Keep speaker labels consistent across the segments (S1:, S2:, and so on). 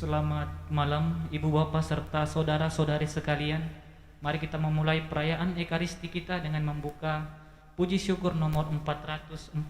S1: Selamat malam Ibu Bapak serta saudara-saudari sekalian. Mari kita memulai perayaan Ekaristi kita dengan membuka puji syukur nomor 442.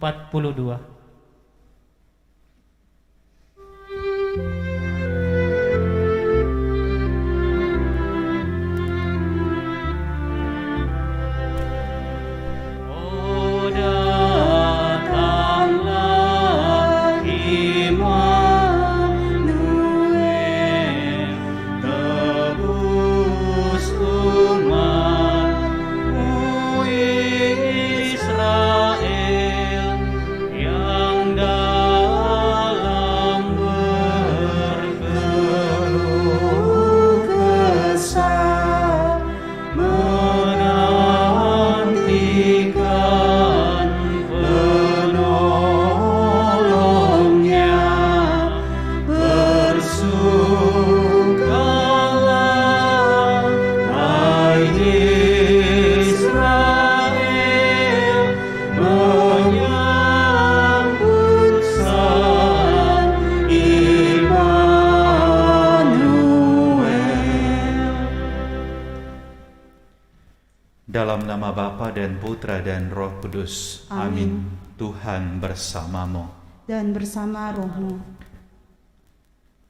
S2: Dalam nama Bapa dan Putra dan Roh Kudus. Amin. Tuhan bersamamu.
S3: Dan bersama rohmu.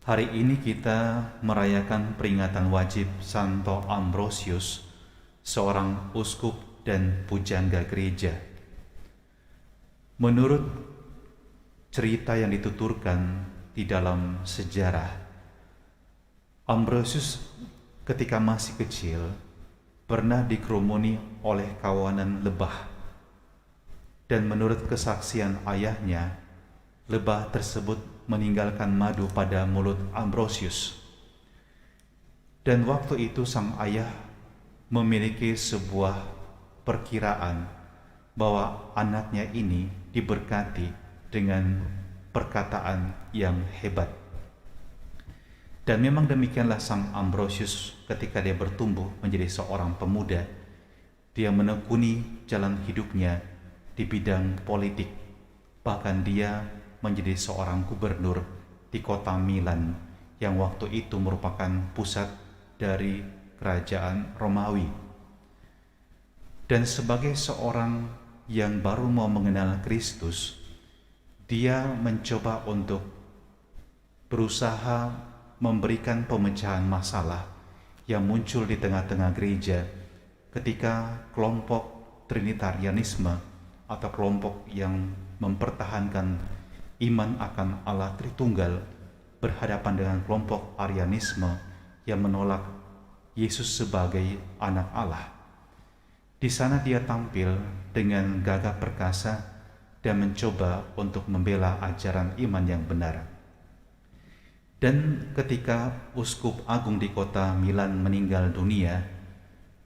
S2: Hari ini kita merayakan peringatan wajib Santo Ambrosius, seorang uskup dan pujangga gereja. Menurut cerita yang dituturkan di dalam sejarah, Ambrosius ketika masih kecil pernah dikerumuni oleh kawanan lebah, dan menurut kesaksian ayahnya, lebah tersebut meninggalkan madu pada mulut Ambrosius. Dan waktu itu sang ayah memiliki sebuah perkiraan bahwa anaknya ini diberkati dengan perkataan yang hebat. Dan memang demikianlah sang Ambrosius ketika dia bertumbuh menjadi seorang pemuda. Dia menekuni jalan hidupnya di bidang politik. Bahkan dia menjadi seorang gubernur di kota Milan yang waktu itu merupakan pusat dari kerajaan Romawi. Dan sebagai seorang yang baru mau mengenal Kristus, dia mencoba untuk berusaha memberikan pemecahan masalah yang muncul di tengah-tengah gereja ketika kelompok Trinitarianisme atau kelompok yang mempertahankan iman akan Allah Tritunggal berhadapan dengan kelompok Arianisme yang menolak Yesus sebagai anak Allah. Di sana dia tampil dengan gagah perkasa dan mencoba untuk membela ajaran iman yang benar. Dan ketika Uskup Agung di kota Milan meninggal dunia,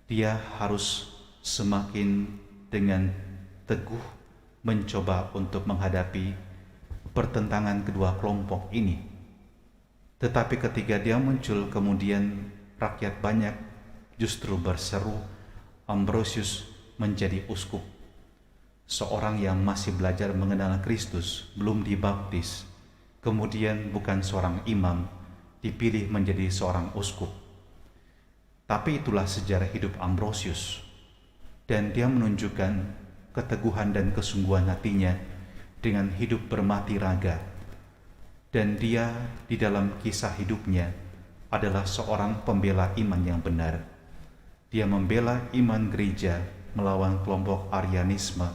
S2: dia harus semakin dengan teguh mencoba untuk menghadapi pertentangan kedua kelompok ini. Tetapi ketika dia muncul, kemudian rakyat banyak justru berseru Ambrosius menjadi uskup. Seorang yang masih belajar mengenal Kristus, belum dibaptis, kemudian bukan seorang imam, dipilih menjadi seorang uskup. Tapi itulah sejarah hidup Ambrosius, dan dia menunjukkan keteguhan dan kesungguhan hatinya dengan hidup bermati raga. Dan dia di dalam kisah hidupnya adalah seorang pembela iman yang benar. Dia membela iman gereja melawan kelompok Arianisme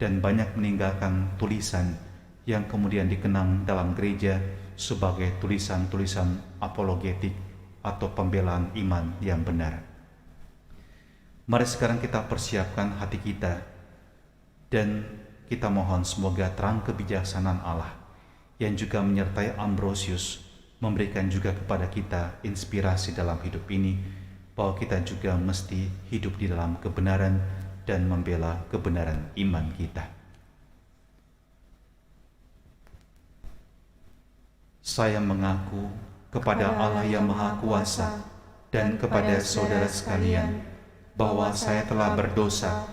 S2: dan banyak meninggalkan tulisan yang kemudian dikenang dalam gereja sebagai tulisan-tulisan apologetik atau pembelaan iman yang benar. Mari sekarang kita persiapkan hati kita dan kita mohon semoga terang kebijaksanaan Allah yang juga menyertai Ambrosius memberikan juga kepada kita inspirasi dalam hidup ini, bahwa kita juga mesti hidup di dalam kebenaran dan membela kebenaran iman kita. Saya mengaku kepada Allah yang Maha Kuasa dan kepada saudara sekalian bahwa saya telah berdosa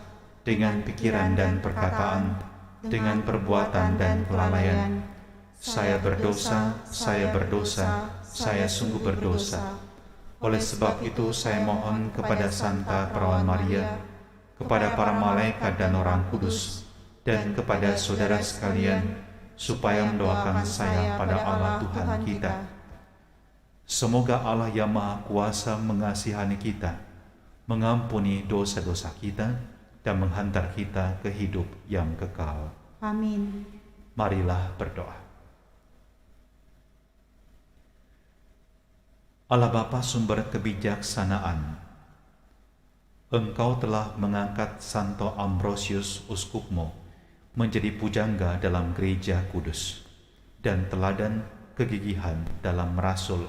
S2: dengan pikiran dan perkataan, dengan perbuatan dan kelalaian. Saya berdosa, saya sungguh berdosa. Oleh sebab itu saya mohon kepada Santa Perawan Maria, kepada para malaikat dan orang kudus, dan kepada saudara sekalian, supaya mendoakan saya pada Allah Tuhan kita. Semoga Allah yang Maha Kuasa mengasihani kita, mengampuni dosa-dosa kita, dan menghantar kita ke hidup yang kekal.
S3: Amin.
S2: Marilah berdoa. Allah Bapa sumber kebijaksanaan, Engkau telah mengangkat Santo Ambrosius Uskupmu menjadi pujangga dalam gereja kudus dan teladan kegigihan dalam merasul.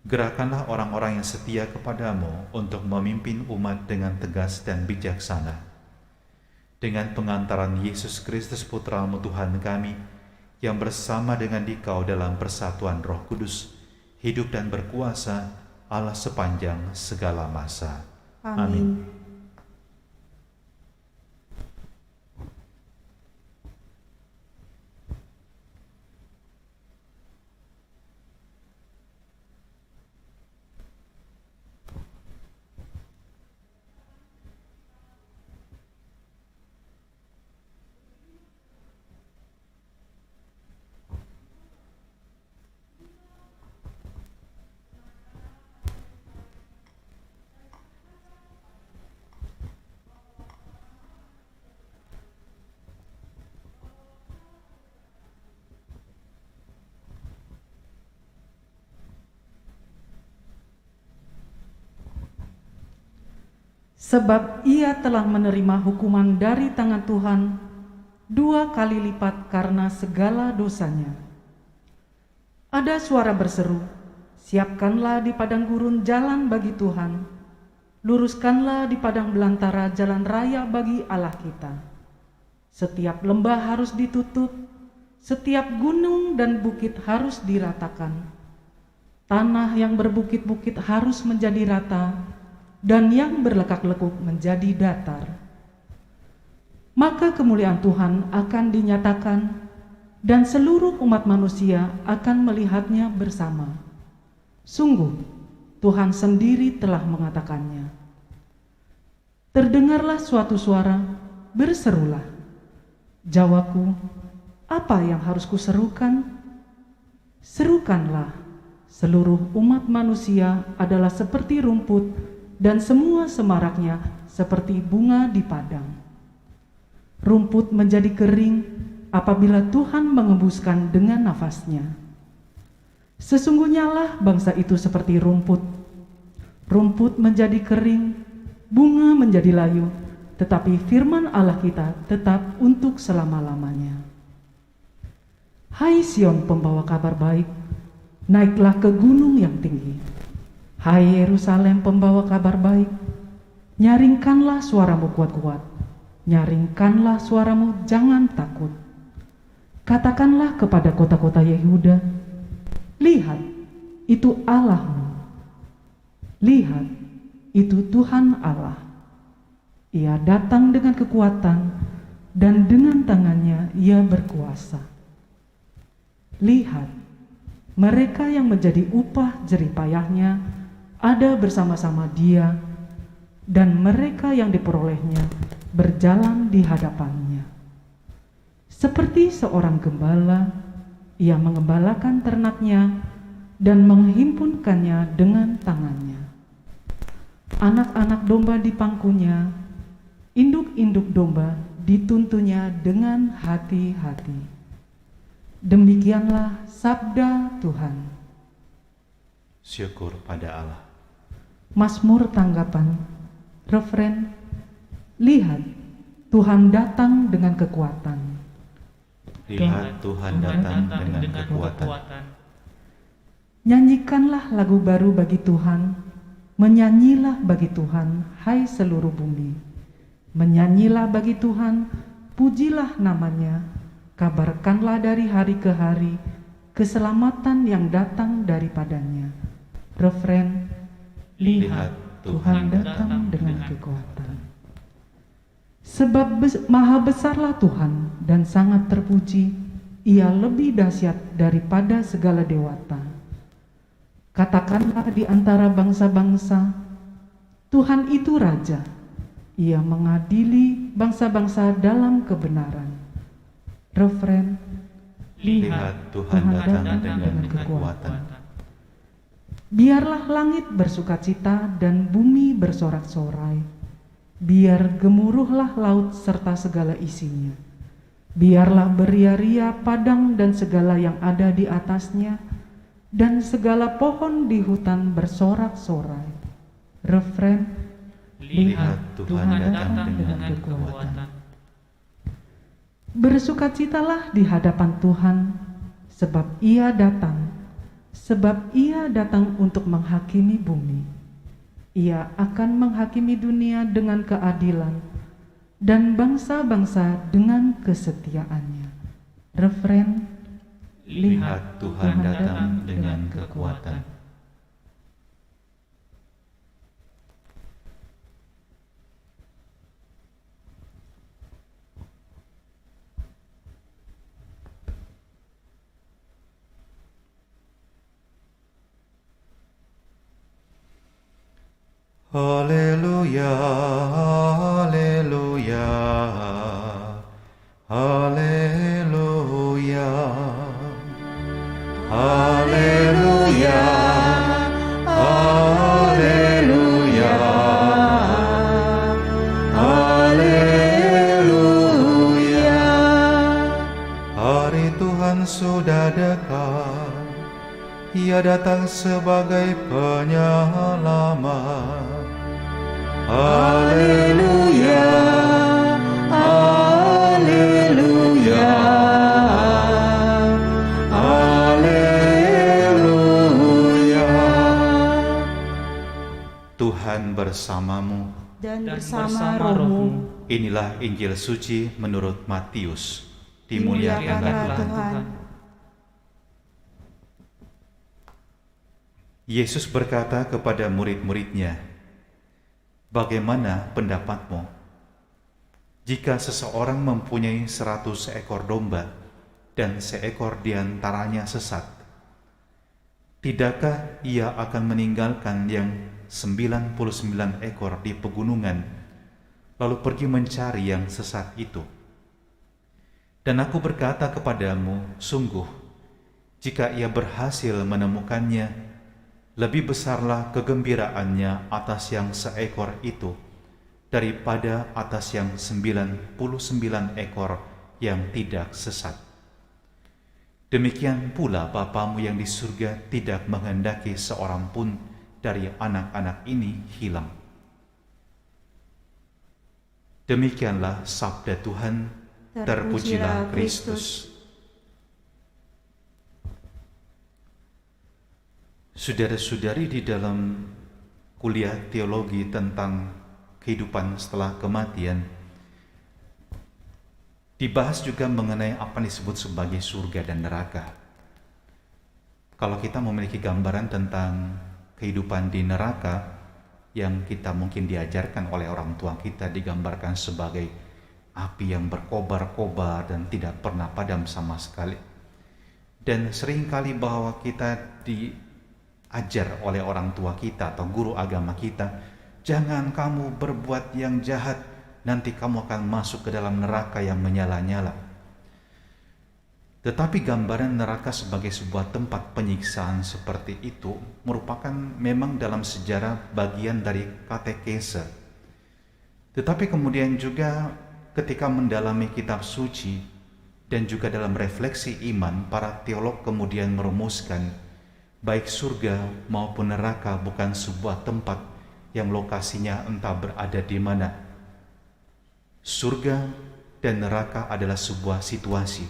S2: Gerakanlah orang-orang yang setia kepadamu untuk memimpin umat dengan tegas dan bijaksana. Dengan pengantaran Yesus Kristus Putra-Mu Tuhan kami, yang bersama dengan Dikau dalam persatuan Roh Kudus, hidup dan berkuasa Allah sepanjang segala masa. Amin.
S4: Sebab ia telah menerima hukuman dari tangan Tuhan 2 kali lipat karena segala dosanya. Ada suara berseru, "Siapkanlah di padang gurun jalan bagi Tuhan, luruskanlah di padang belantara jalan raya bagi Allah kita. Setiap lembah harus ditutup, setiap gunung dan bukit harus diratakan. Tanah yang berbukit-bukit harus menjadi rata, dan yang berlekak-lekuk menjadi datar. Maka kemuliaan Tuhan akan dinyatakan, dan seluruh umat manusia akan melihatnya bersama. Sungguh, Tuhan sendiri telah mengatakannya." Terdengarlah suatu suara, "Berserulah." Jawabku, "Apa yang harus kuserukan?" "Serukanlah, seluruh umat manusia adalah seperti rumput, dan semua semaraknya seperti bunga di padang. Rumput menjadi kering apabila Tuhan mengembuskan dengan nafasnya. Sesungguhnya lah bangsa itu seperti rumput. Rumput menjadi kering, bunga menjadi layu, tetapi firman Allah kita tetap untuk selama-lamanya. Hai Sion pembawa kabar baik, naiklah ke gunung yang tinggi. Hai Yerusalem pembawa kabar baik, nyaringkanlah suaramu kuat-kuat, nyaringkanlah suaramu, jangan takut. Katakanlah kepada kota-kota Yehuda, lihat, itu Allahmu. Lihat, itu Tuhan Allah. Ia datang dengan kekuatan, dan dengan tangannya ia berkuasa. Lihat, mereka yang menjadi upah jerih payahnya ada bersama-sama Dia, dan mereka yang diperolehnya berjalan di hadapannya. Seperti seorang gembala, ia mengembalakan ternaknya dan menghimpunkannya dengan tangannya. Anak-anak domba dipangkunya, induk-induk domba dituntunnya dengan hati-hati. Demikianlah sabda Tuhan.
S2: Syukur pada Allah.
S4: Mazmur tanggapan, refren, lihat, Tuhan datang dengan kekuatan.
S2: Lihat, Tuhan datang dengan kekuatan.
S4: Nyanyikanlah lagu baru bagi Tuhan, menyanyilah bagi Tuhan, hai seluruh bumi. Menyanyilah bagi Tuhan, pujilah namanya, kabarkanlah dari hari ke hari, keselamatan yang datang daripadanya. Refren, lihat, Tuhan datang dengan kekuatan. Sebab maha besarlah Tuhan dan sangat terpuji, ia lebih dahsyat daripada segala dewata. Katakanlah di antara bangsa-bangsa, Tuhan itu Raja. Ia mengadili bangsa-bangsa dalam kebenaran. Refren,
S2: Lihat Tuhan datang dengan kekuatan.
S4: biarlah langit bersukacita dan bumi bersorak-sorai. Biar gemuruhlah laut serta segala isinya. Biarlah beria-ria padang dan segala yang ada di atasnya, dan segala pohon di hutan bersorak-sorai. Refren,
S1: Lihat
S2: Tuhan datang dengan
S1: kekuatan.
S4: bersukacitalah di hadapan Tuhan, sebab Ia datang untuk menghakimi bumi. Ia akan menghakimi dunia dengan keadilan dan bangsa-bangsa dengan kesetiaannya. Refren,
S2: Lihat Tuhan datang dengan kekuatan. Haleluya, haleluya, haleluya, haleluya, haleluya, haleluya. Hari Tuhan sudah dekat, Ia datang sebagai penyelamat. Haleluya, haleluya, haleluya. Tuhan bersamamu.
S3: dan
S1: Dan
S3: bersama rohmu.
S2: Inilah Injil suci menurut Matius.
S3: Dimuliakanlah
S2: Dimuliakanlah
S3: Tuhan.
S2: Yesus berkata kepada murid-muridnya, "Bagaimana pendapatmu? Jika seseorang mempunyai 100 ekor domba dan seekor di antaranya sesat, tidakkah ia akan meninggalkan yang 99 ekor di pegunungan, lalu pergi mencari yang sesat itu? Dan aku berkata kepadamu, sungguh, jika ia berhasil menemukannya, lebih besarlah kegembiraannya atas yang seekor itu daripada atas yang 99 ekor yang tidak sesat. Demikian pula Bapamu yang di surga tidak menghendaki seorang pun dari anak-anak ini hilang." Demikianlah sabda Tuhan. Terpujilah Kristus. Saudara-saudari, di dalam kuliah teologi tentang kehidupan setelah kematian, dibahas juga mengenai apa yang disebut sebagai surga dan neraka. Kalau kita memiliki gambaran tentang kehidupan di neraka, yang kita mungkin diajarkan oleh orang tua kita, digambarkan sebagai api yang berkobar-kobar dan tidak pernah padam sama sekali. Dan seringkali bahwa kita diajar oleh orang tua kita atau guru agama kita, jangan kamu berbuat yang jahat, nanti kamu akan masuk ke dalam neraka yang menyala-nyala. Tetapi gambaran neraka sebagai sebuah tempat penyiksaan seperti itu merupakan memang dalam sejarah bagian dari katekese. Tetapi kemudian juga ketika mendalami kitab suci dan juga dalam refleksi iman, para teolog kemudian merumuskan baik surga maupun neraka bukan sebuah tempat yang lokasinya entah berada di mana. Surga dan neraka adalah sebuah situasi.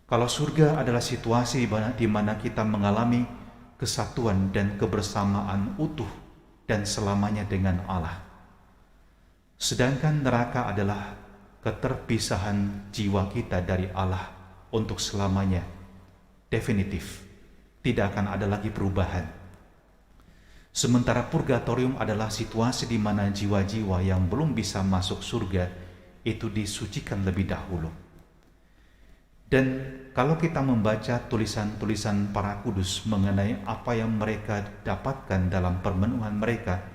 S2: Kalau surga adalah situasi di mana kita mengalami kesatuan dan kebersamaan utuh dan selamanya dengan Allah. Sedangkan neraka adalah keterpisahan jiwa kita dari Allah untuk selamanya, definitif, tidak akan ada lagi perubahan. Sementara purgatorium adalah situasi di mana jiwa-jiwa yang belum bisa masuk surga itu disucikan lebih dahulu. Dan kalau kita membaca tulisan-tulisan para kudus mengenai apa yang mereka dapatkan dalam permenuhan mereka,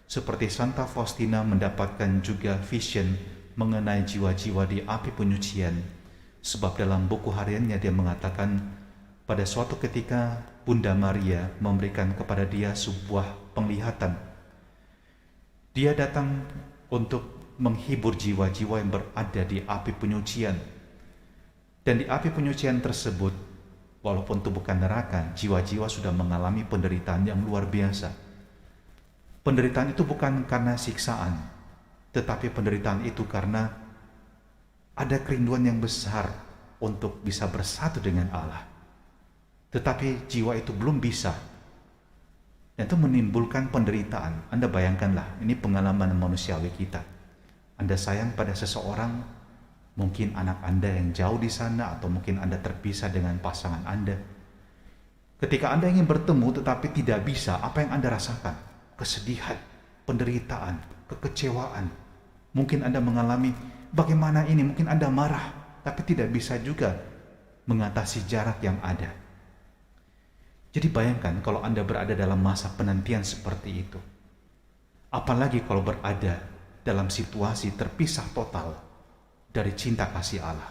S2: seperti Santa Faustina mendapatkan juga vision mengenai jiwa-jiwa di api penyucian. Sebab dalam buku hariannya dia mengatakan, pada suatu ketika Bunda Maria memberikan kepada dia sebuah penglihatan. Dia datang untuk menghibur jiwa-jiwa yang berada di api penyucian. Dan di api penyucian tersebut, walaupun itu bukan neraka, jiwa-jiwa sudah mengalami penderitaan yang luar biasa. Penderitaan itu bukan karena siksaan, tetapi penderitaan itu karena ada kerinduan yang besar untuk bisa bersatu dengan Allah. Tetapi jiwa itu belum bisa. Dan itu menimbulkan penderitaan. Anda bayangkanlah, ini pengalaman manusiawi kita. Anda sayang pada seseorang, mungkin anak Anda yang jauh di sana, atau mungkin Anda terpisah dengan pasangan Anda. Ketika Anda ingin bertemu tetapi tidak bisa, apa yang Anda rasakan? Kesedihan, penderitaan, kekecewaan. Mungkin Anda mengalami, bagaimana ini? Mungkin Anda marah, tapi tidak bisa juga mengatasi jarak yang ada. Jadi bayangkan kalau Anda berada dalam masa penantian seperti itu. Apalagi kalau berada dalam situasi terpisah total dari cinta kasih Allah.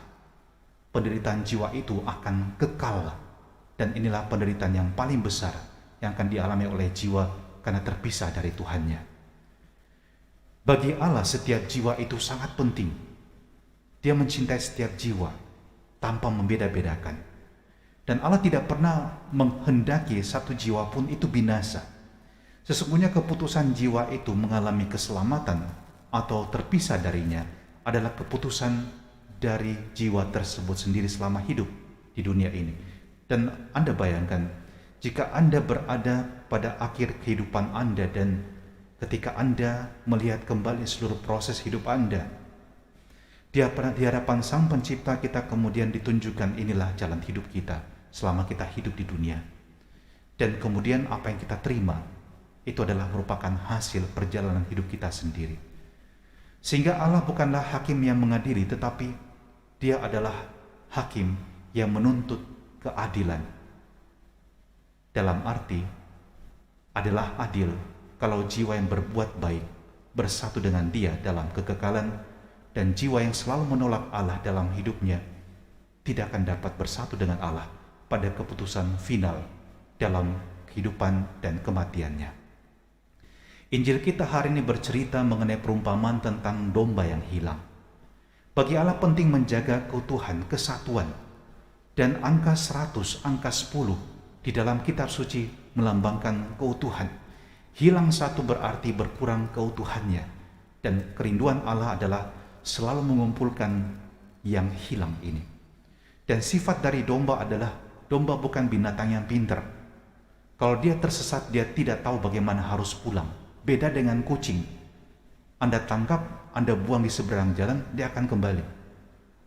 S2: Penderitaan jiwa itu akan kekal, dan inilah penderitaan yang paling besar yang akan dialami oleh jiwa karena terpisah dari Tuhannya. Bagi Allah setiap jiwa itu sangat penting. Dia mencintai setiap jiwa tanpa membeda-bedakan. Dan Allah tidak pernah menghendaki satu jiwa pun itu binasa. Sesungguhnya keputusan jiwa itu mengalami keselamatan atau terpisah darinya adalah keputusan dari jiwa tersebut sendiri selama hidup di dunia ini. Dan Anda bayangkan, jika Anda berada pada akhir kehidupan Anda dan ketika Anda melihat kembali seluruh proses hidup Anda, di hadapan Sang Pencipta kita kemudian ditunjukkan inilah jalan hidup kita selama kita hidup di dunia. Dan kemudian apa yang kita terima itu adalah merupakan hasil perjalanan hidup kita sendiri. Sehingga Allah bukanlah hakim yang mengadili, tetapi Dia adalah hakim yang menuntut keadilan. Dalam arti adalah adil kalau jiwa yang berbuat baik bersatu dengan Dia dalam kekekalan, dan jiwa yang selalu menolak Allah dalam hidupnya tidak akan dapat bersatu dengan Allah pada keputusan final dalam kehidupan dan kematiannya. Injil kita hari ini bercerita mengenai perumpamaan tentang domba yang hilang. Bagi Allah penting menjaga keutuhan, kesatuan, dan angka 100, angka 10 di dalam kitab suci melambangkan keutuhan. Hilang satu berarti berkurang keutuhannya, dan kerinduan Allah adalah selalu mengumpulkan yang hilang ini. Dan sifat dari domba adalah, domba bukan binatang yang pintar. Kalau dia tersesat, dia tidak tahu bagaimana harus pulang. Beda dengan kucing. Anda tangkap, Anda buang di seberang jalan, dia akan kembali.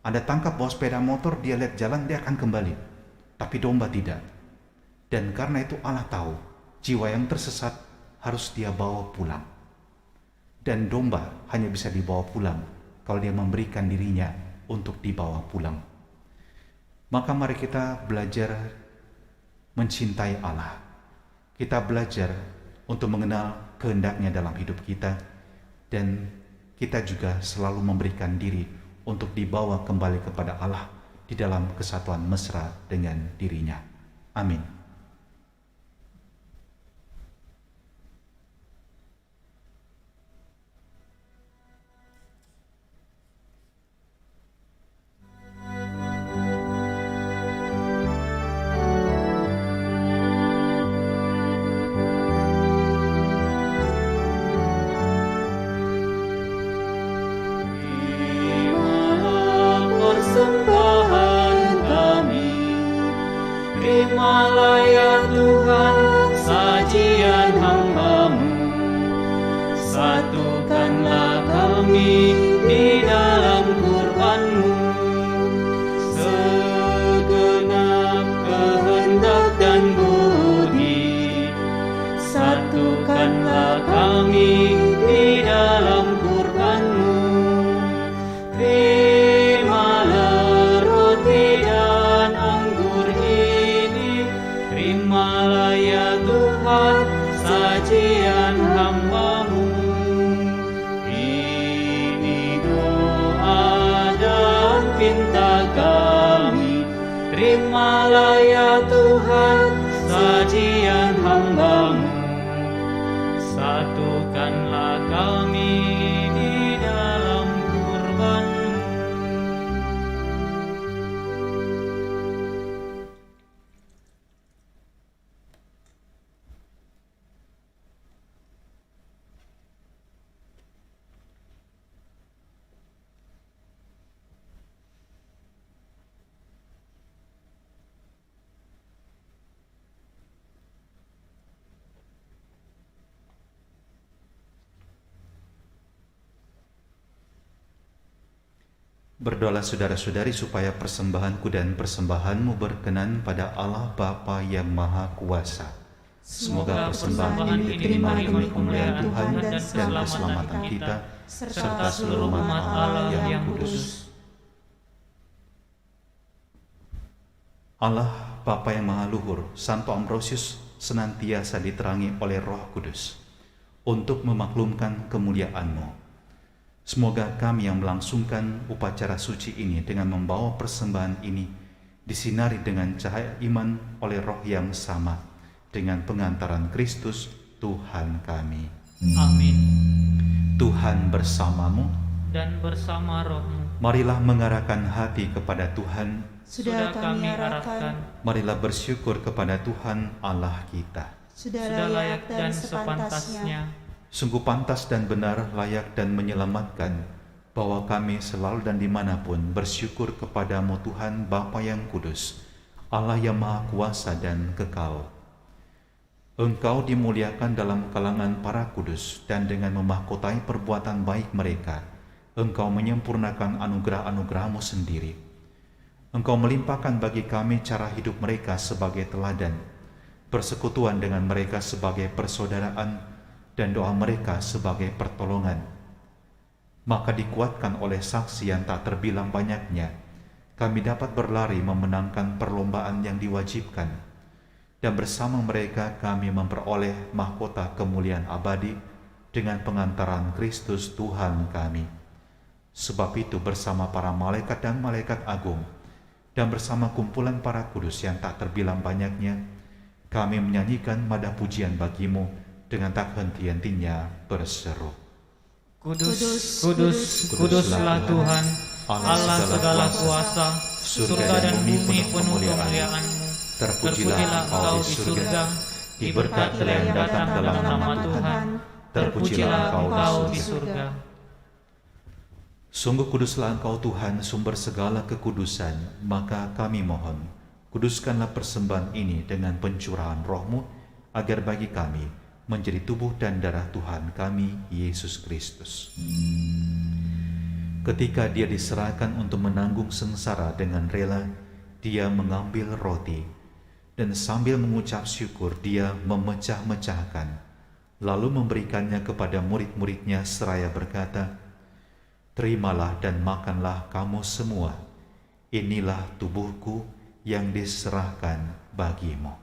S2: Anda tangkap bawa sepeda motor, dia lihat jalan, dia akan kembali. Tapi domba tidak. Dan karena itu Allah tahu, jiwa yang tersesat harus dia bawa pulang. Dan domba hanya bisa dibawa pulang kalau dia memberikan dirinya untuk dibawa pulang. Maka mari kita belajar mencintai Allah. Kita belajar untuk mengenal kehendaknya dalam hidup kita, dan kita juga selalu memberikan diri untuk dibawa kembali kepada Allah di dalam kesatuan mesra dengan dirinya. Amin.
S1: Persembahan kami, terimalah Terimalah ya Tuhan sajian hamba-Mu, satukanlah kami di dalam kurban-Mu.
S2: Berdoalah saudara-saudari supaya persembahanku dan persembahanmu berkenan pada Allah Bapa yang Maha Kuasa. Semoga persembahan ini diterima demi kemuliaan Tuhan dan keselamatan kita, serta seluruh umat Allah yang kudus. Allah Bapa yang Maha Luhur, Santo Ambrosius senantiasa diterangi oleh Roh Kudus untuk memaklumkan kemuliaan-Mu. Semoga kami yang melangsungkan upacara suci ini dengan membawa persembahan ini disinari dengan cahaya iman oleh Roh yang sama dengan pengantaran Kristus Tuhan kami.
S1: Amin.
S2: Tuhan bersamamu
S1: Dan bersama roh-Mu.
S2: Marilah mengarahkan hati kepada Tuhan.
S1: Sudah kami arahkan.
S2: Marilah bersyukur kepada Tuhan Allah kita.
S1: Sudah layak dan sepantasnya.
S2: Sungguh pantas dan benar, layak dan menyelamatkan, bahwa kami selalu dan dimanapun bersyukur kepadamu Tuhan Bapa yang kudus, Allah yang Maha Kuasa dan kekal. Engkau dimuliakan dalam kalangan para kudus, dan dengan memahkotai perbuatan baik mereka, Engkau menyempurnakan anugerah-anugerah-Mu sendiri. Engkau melimpahkan bagi kami cara hidup mereka sebagai teladan, persekutuan dengan mereka sebagai persaudaraan, dan doa mereka sebagai pertolongan. Maka dikuatkan oleh saksi yang tak terbilang banyaknya, kami dapat berlari memenangkan perlombaan yang diwajibkan, dan bersama mereka kami memperoleh mahkota kemuliaan abadi dengan pengantaran Kristus Tuhan kami. Sebab itu bersama para malaikat dan malaikat agung, dan bersama kumpulan para kudus yang tak terbilang banyaknya, kami menyanyikan madah pujian bagi-Mu dengan tak henti-hentinya berseru.
S1: Kudus, kudus, kuduslah Tuhan, Allah segala kuasa, surga dan bumi penuh kemuliaan-Mu. Terpujilah Engkau di surga, diberkatilah yang datang dalam nama Tuhan, terpujilah Engkau di surga.
S2: Sungguh kuduslah Engkau Tuhan, sumber segala kekudusan, maka kami mohon, kuduskanlah persembahan ini dengan pencurahan Roh-Mu, agar bagi kami menjadi tubuh dan darah Tuhan kami, Yesus Kristus. Ketika Dia diserahkan untuk menanggung sengsara dengan rela, Dia mengambil roti, dan sambil mengucap syukur Dia memecah-mecahkan, lalu memberikannya kepada murid-muridnya seraya berkata, "Terimalah dan makanlah kamu semua, inilah tubuhku yang diserahkan bagimu."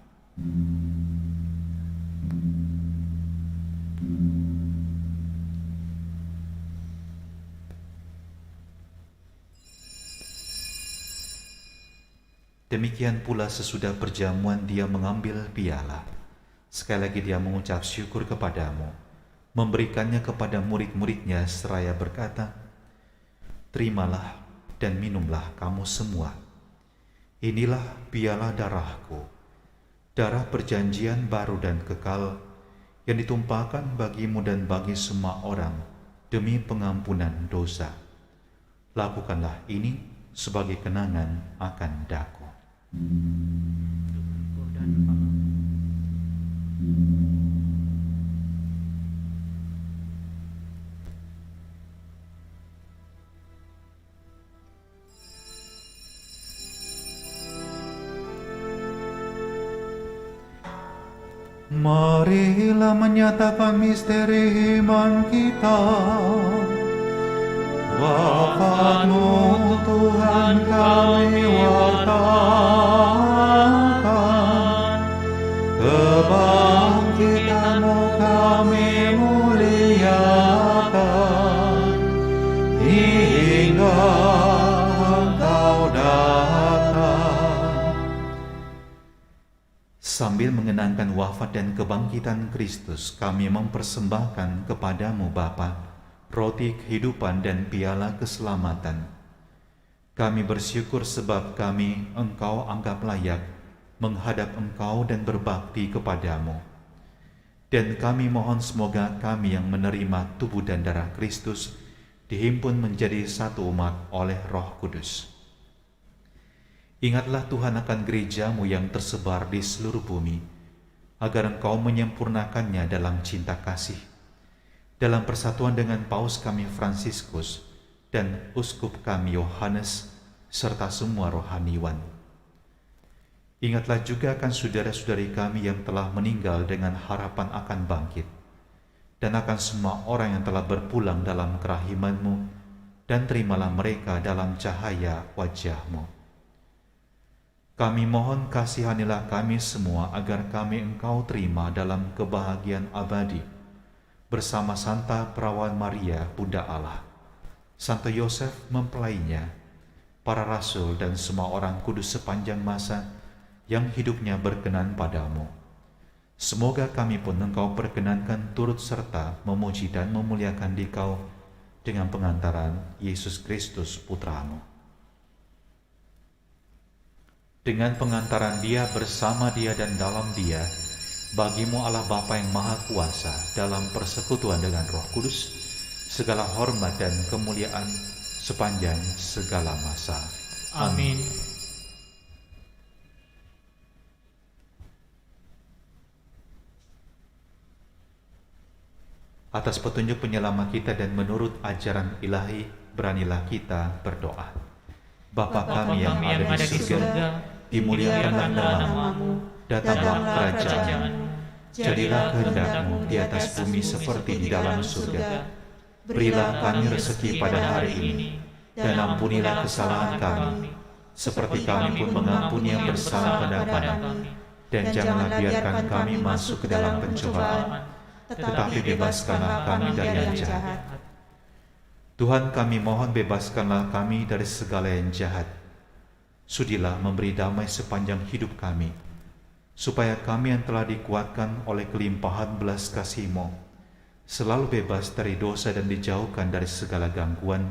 S2: Demikian pula sesudah perjamuan Dia mengambil piala. Sekali lagi Dia mengucap syukur kepadamu, memberikannya kepada murid-muridnya seraya berkata, "Terimalah dan minumlah kamu semua. Inilah piala darahku, darah perjanjian baru dan kekal, yang ditumpahkan bagimu dan bagi semua orang demi pengampunan dosa. Lakukanlah ini sebagai kenangan akan daku." Marilah menyatakan misteri iman kita. Wafat-Mu Tuhan kami wartakan, kebangkitan-Mu kami muliakan, hingga Engkau datang. Sambil mengenangkan wafat dan kebangkitan Kristus, kami mempersembahkan kepadamu Bapa, roti kehidupan dan piala keselamatan. Kami bersyukur sebab kami Engkau anggap layak menghadap Engkau dan berbakti kepadamu. Dan kami mohon semoga kami yang menerima tubuh dan darah Kristus dihimpun menjadi satu umat oleh Roh Kudus. Ingatlah Tuhan akan gereja-Mu yang tersebar di seluruh bumi, agar Engkau menyempurnakannya dalam cinta kasih, dalam persatuan dengan Paus kami Fransiskus dan Uskup kami Yohanes, serta semua rohaniwan. Ingatlah juga akan saudara-saudari kami yang telah meninggal dengan harapan akan bangkit, dan akan semua orang yang telah berpulang dalam kerahiman-Mu, dan terimalah mereka dalam cahaya wajah-Mu. Kami mohon kasihanilah kami semua agar kami Engkau terima dalam kebahagiaan abadi, bersama Santa Perawan Maria, Bunda Allah, Santo Yosef mempelainya, para rasul dan semua orang kudus sepanjang masa yang hidupnya berkenan padamu. Semoga kami pun Engkau perkenankan turut serta memuji dan memuliakan Dikau dengan pengantaran Yesus Kristus Putra-Mu. Dengan pengantaran Dia, bersama Dia dan dalam Dia, bagi-Mu Allah Bapa yang Maha Kuasa, dalam persekutuan dengan Roh Kudus, segala hormat dan kemuliaan sepanjang segala masa.
S1: Amin.
S2: Atas petunjuk penyelamat kita dan menurut ajaran ilahi, beranilah kita berdoa. Bapa kami yang ada di surga, dimuliakanlah nama-Mu, datanglah kerajaan-Mu, jadilah kehendak-Mu di atas bumi seperti di dalam surga. Berilah kami rezeki pada hari ini, dan ampunilah kesalahan kami, seperti kami pun mengampuni yang bersalah pada kami. Dan janganlah biarkan kami masuk ke dalam pencobaan, tetapi bebaskanlah kami dari yang jahat. Tuhan, kami mohon bebaskanlah kami dari segala yang jahat. Sudilah memberi damai sepanjang hidup kami, supaya kami yang telah dikuatkan oleh kelimpahan belas kasih-Mu selalu bebas dari dosa dan dijauhkan dari segala gangguan,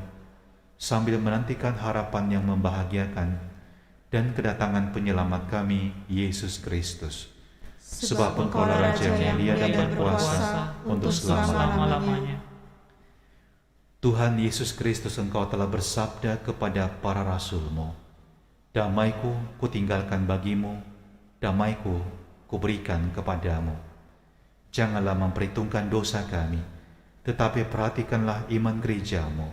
S2: sambil menantikan harapan yang membahagiakan dan kedatangan penyelamat kami, Yesus Kristus. Sebab Engkaulah Raja yang mulia dan berkuasa untuk selama-lamanya. Tuhan Yesus Kristus, Engkau telah bersabda kepada para rasul-Mu, damai-Ku kutinggalkan bagimu, damai-Ku kuberikan kepadamu. Janganlah memperhitungkan dosa kami, tetapi perhatikanlah iman gereja-Mu,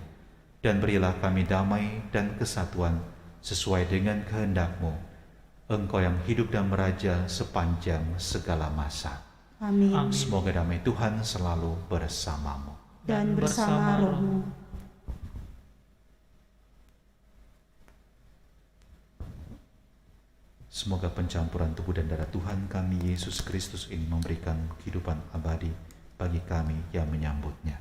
S2: dan berilah kami damai dan kesatuan sesuai dengan kehendak-Mu. Engkau yang hidup dan meraja sepanjang segala masa.
S3: Amin.
S2: Semoga damai Tuhan selalu bersamamu.
S3: Dan bersama rohmu.
S2: Semoga pencampuran tubuh dan darah Tuhan kami Yesus Kristus ini memberikan kehidupan abadi bagi kami yang menyambutnya.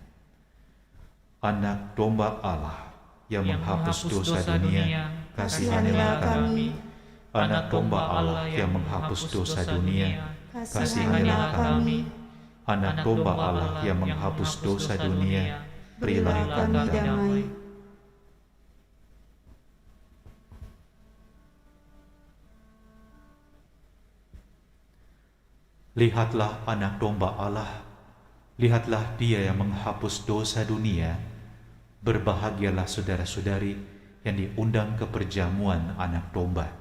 S2: Anak domba Allah yang menghapus dosa dunia, kasihanilah kami. Anak domba Allah yang menghapus dosa dunia, kasihanilah kami. Anak domba Allah yang menghapus dosa dunia, berilah kami damai. Lihatlah anak domba Allah, lihatlah Dia yang menghapus dosa dunia. Berbahagialah saudara-saudari yang diundang ke perjamuan anak domba.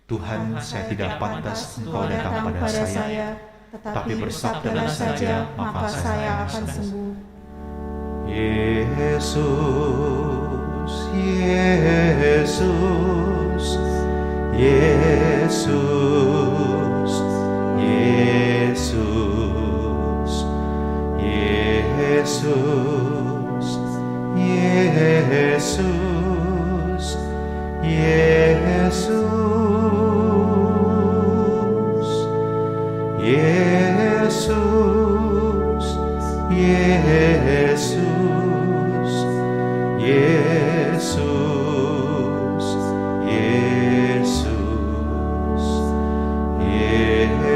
S2: Tuhan, saya tidak pantas Engkau datang pada saya, tetapi bersabdalah saja, maka saya akan sembuh. Yesus, Yesus, Yesus, Yesus, Yesus, Yesus, Yesus, Yesus, Yesus, Yesus, Yesus, Yesus.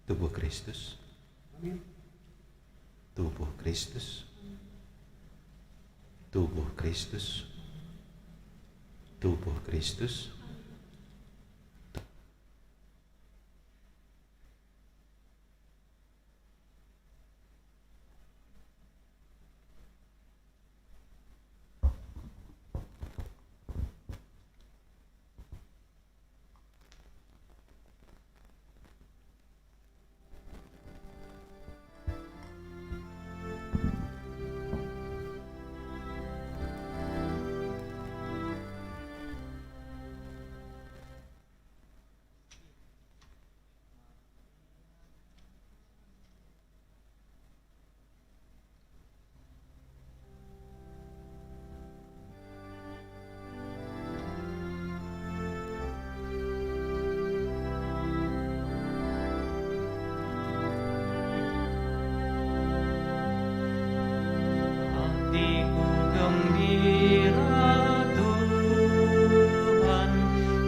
S2: Tubuh Kristus. Tubuh Kristus. Tubuh Kristus. Tubuh Kristus.
S1: Hatiku gembira Tuhan,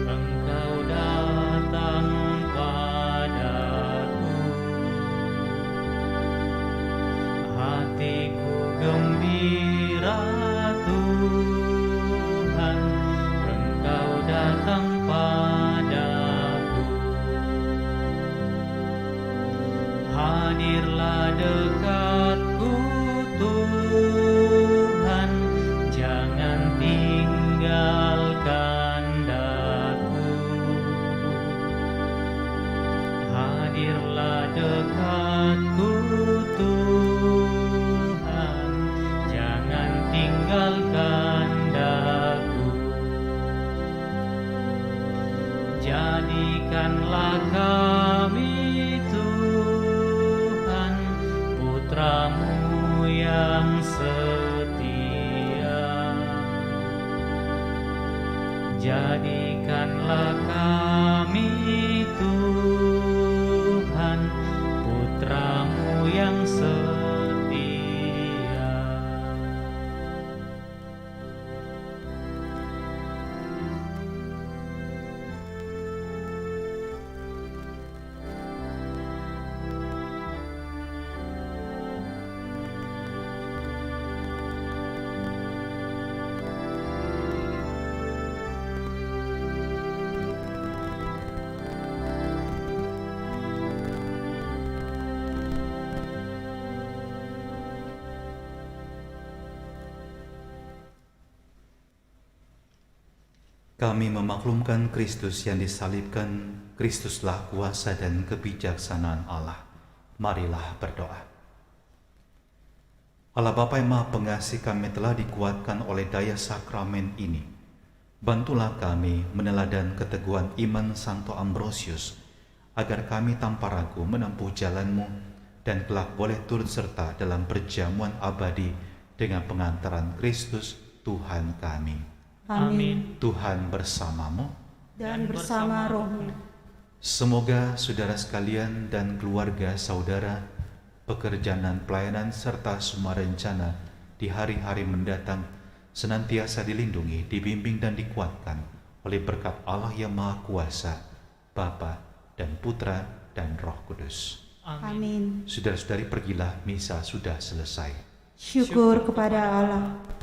S1: Engkau datang padaku. Hatiku gembira Tuhan, Engkau datang padaku. Hadirlah dekatku Tuhan, jangan tinggalkan daku. Hadirlah dekatku Tuhan, jangan tinggalkan daku. Jadikanlah kami Tuhan, putra-Mu yang setia. Jadikanlah kami Tuhan, putra-Mu yang setia.
S2: Kami memaklumkan Kristus yang disalibkan, Kristuslah kuasa dan kebijaksanaan Allah. Marilah berdoa. Allah Bapa yang Maha Pengasih, kami telah dikuatkan oleh daya sakramen ini. Bantulah kami meneladan keteguhan iman Santo Ambrosius, agar kami tanpa ragu menempuh jalan-Mu dan kelak boleh turut serta dalam perjamuan abadi dengan pengantaran Kristus Tuhan kami.
S3: Amin.
S2: Tuhan bersamamu.
S3: Dan bersama rohmu.
S2: Semoga saudara sekalian dan keluarga saudara, pekerjaan dan pelayanan serta semua rencana di hari-hari mendatang senantiasa dilindungi, dibimbing dan dikuatkan oleh berkat Allah yang Maha Kuasa, Bapa dan Putra dan Roh Kudus.
S3: Amin.
S2: Saudara-saudari, pergilah, misa sudah selesai.
S3: Syukur kepada Allah.